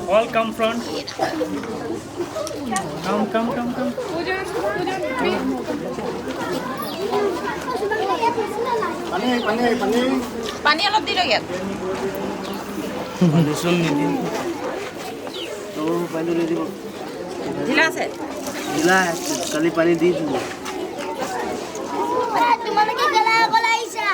All come front. Come. পানী অলপ দিলো ইয়াত ঢিলা আছে কালি পানী দি দিব তোমালোকে গেলা গলাইছা